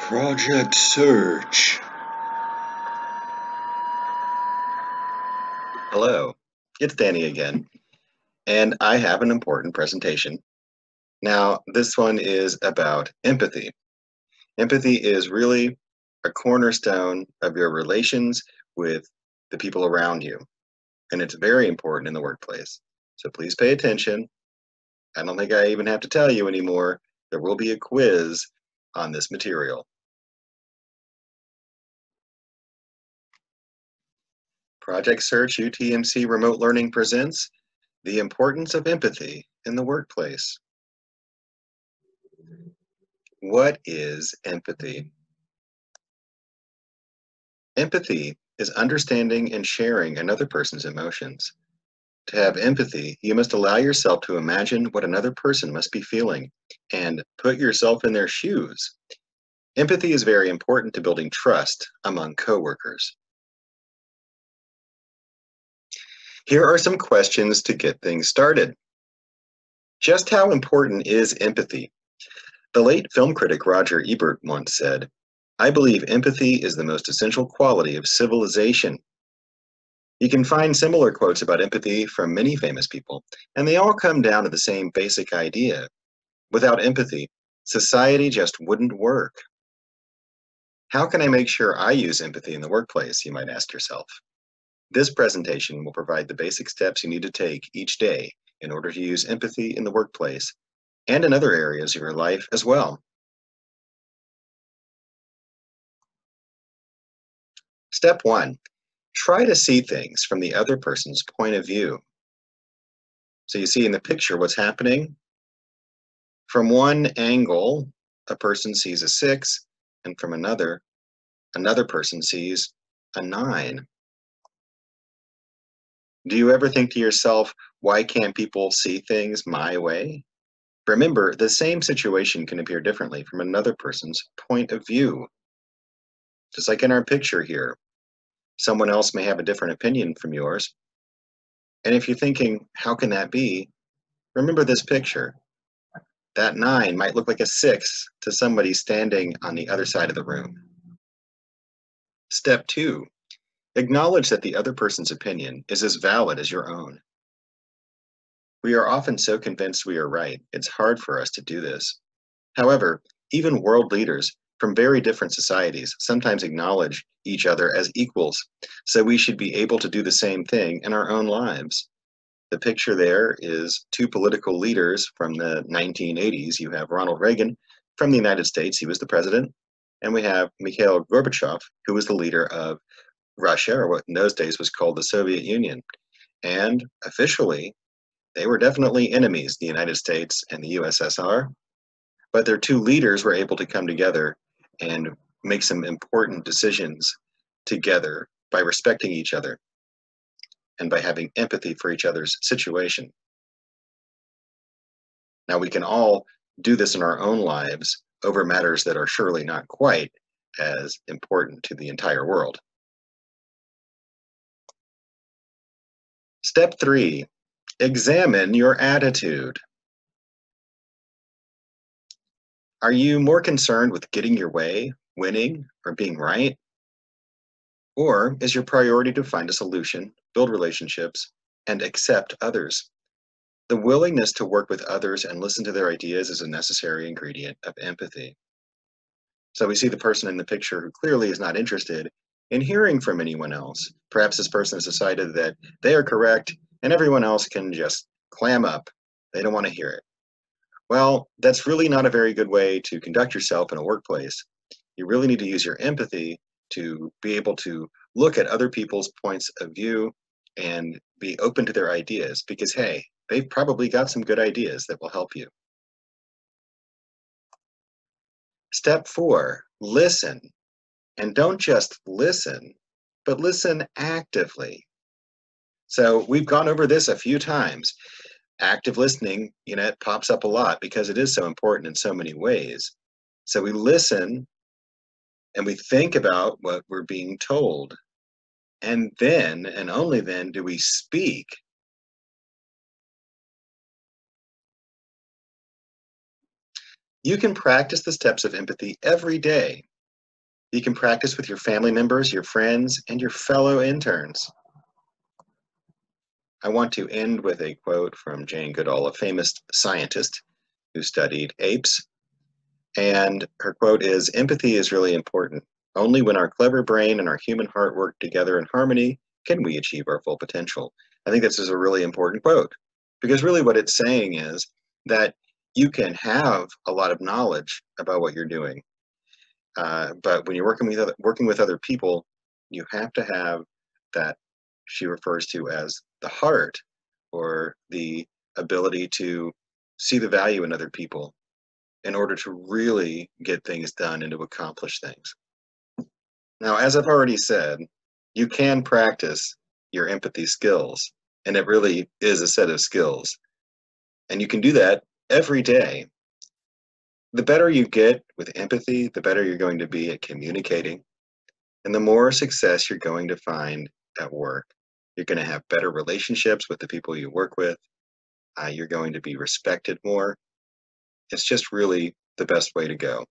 Project Search. Hello, it's Danny again, and I have an important presentation. Now, this one is about empathy. Empathy is really a cornerstone of your relations with the people around you, and it's very important in the workplace. So please pay attention. I don't think I even have to tell you anymore. There will be a quiz on this material. Project Search UTMC Remote Learning presents The Importance of Empathy in the Workplace. What is empathy? Empathy is understanding and sharing another person's emotions. To have empathy, you must allow yourself to imagine what another person must be feeling and put yourself in their shoes. Empathy is very important to building trust among coworkers. Here are some questions to get things started. Just how important is empathy? The late film critic Roger Ebert once said, "I believe empathy is the most essential quality of civilization." You can find similar quotes about empathy from many famous people, and they all come down to the same basic idea. Without empathy, society just wouldn't work. How can I make sure I use empathy in the workplace, you might ask yourself. This presentation will provide the basic steps you need to take each day in order to use empathy in the workplace and in other areas of your life as well. Step 1. Try to see things from the other person's point of view. So you see in the picture what's happening. From one angle, a person sees a 6, and from another person sees a 9. Do you ever think to yourself, why can't people see things my way? Remember, the same situation can appear differently from another person's point of view. Just like in our picture here, someone else may have a different opinion from yours. And if you're thinking, how can that be? Remember this picture. That 9 might look like a 6 to somebody standing on the other side of the room. Step 2. Acknowledge that the other person's opinion is as valid as your own. We are often so convinced we are right, it's hard for us to do this. However, even world leaders from very different societies sometimes acknowledge each other as equals, so we should be able to do the same thing in our own lives. The picture there is two political leaders from the 1980s. You have Ronald Reagan from the United States, he was the president, and we have Mikhail Gorbachev, who was the leader of Russia, or what in those days was called the Soviet Union. And officially, they were definitely enemies, the United States and the USSR, but their two leaders were able to come together and make some important decisions together by respecting each other and by having empathy for each other's situation. Now, we can all do this in our own lives over matters that are surely not quite as important to the entire world. Step 3, examine your attitude. Are you more concerned with getting your way, winning, or being right? Or is your priority to find a solution, build relationships, and accept others? The willingness to work with others and listen to their ideas is a necessary ingredient of empathy. So we see the person in the picture who clearly is not interested in hearing from anyone else. Perhaps this person has decided that they are correct and everyone else can just clam up. They don't want to hear it. Well, that's really not a very good way to conduct yourself in a workplace. You really need to use your empathy to be able to look at other people's points of view and be open to their ideas because, hey, they've probably got some good ideas that will help you. Step 4, listen. And don't just listen, but listen actively. So we've gone over this a few times. Active listening, it pops up a lot because it is so important in so many ways. So we listen and we think about what we're being told. And then, and only then, do we speak. You can practice the steps of empathy every day You can practice with your family members, your friends, and your fellow interns. I want to end with a quote from Jane Goodall, a famous scientist who studied apes. And her quote is, "Empathy is really important. Only when our clever brain and our human heart work together in harmony can we achieve our full potential." I think this is a really important quote because really what it's saying is that you can have a lot of knowledge about what you're doing, but when you're working with other people, you have to have that she refers to as the heart or the ability to see the value in other people in order to really get things done and to accomplish things. Now, as I've already said, you can practice your empathy skills, and it really is a set of skills. And you can do that every day. The better you get with empathy, the better you're going to be at communicating, and the more success you're going to find at work. You're going to have better relationships with the people you work with. You're going to be respected more. It's just really the best way to go.